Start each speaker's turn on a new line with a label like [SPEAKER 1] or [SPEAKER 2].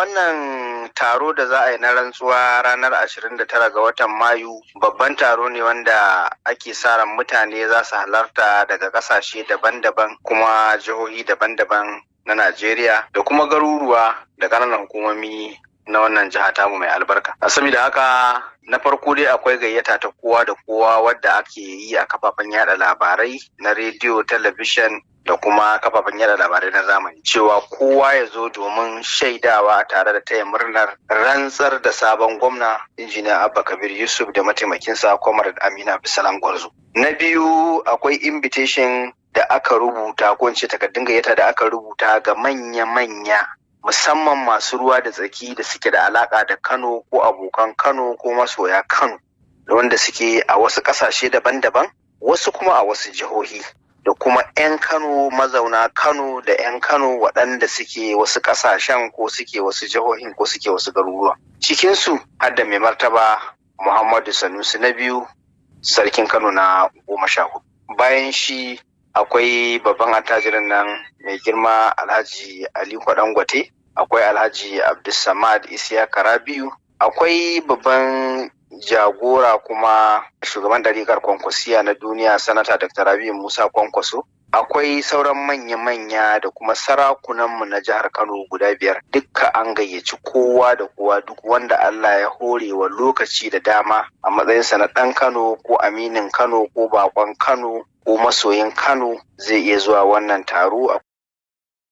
[SPEAKER 1] wannan taro da za a yi na rantsuwa ranar 29 ga watan Mayu babban taro ne wanda ake sa ran mutane za su halarta daga ƙasashe daban-daban kuma jihohi daban-daban na Najeriya da kuma garuruwa da ƙananan hukumomi na wannan jiha tamu mai albarka. Saboda haka na farko dai akwai gayyata ta kowa da kowa wadda ake yi a kafafen yada labarai na rediyo, talabishin da kuma kafafen yada labarai na zamani cewa kowa ya zo domin shaidawa tare da taya murnar rantsar da sabon gwamna injiniya Abba Kabir Yusuf da mataimakinsa Comrade Aminu Abdulsalam Gwarzo. Na biyu akwai invitation da aka rubuta ko in ce takardun gayyata da aka rubuta ga manya-manya musamman masu ruwa da tsaki da suke da alaka da Kano ko abokan Kano ko masoya Kano da wanda suke a wasu ƙasashe daban-daban wasu kuma a wasu jihohi da kuma 'yan Kano mazauna Kano da 'yan Kano waɗanda suke wasu ƙasashen ko suke wasu jihohin ko suke wasu garuruwa. Cikinsu har da mai martaba Muhammadu Sanusi na biyu sarkin Kano na 14. Bayan shi akwai babban attajirin nan mai girma Alhaji Aliko Dangote, akwai Alhaji Abdulsamad Isiyaka Rabiu, akwai babban jagora kuma shugaban ɗariƙar Kwankwasiya na duniya Sanata Dr. Rabiu Musa Kwankwaso, akwai sauran manya-manya da kuma sarakunanmu na jihar Kano guda 5. Dukka an gayyaci kowa da kowa duk wanda Allah ya hore wa lokaci da dama a matsayinsa na ɗan Kano ko aminin Kano ko bakon Kano ko masoyin Kano zai iya zuwa wannan taro.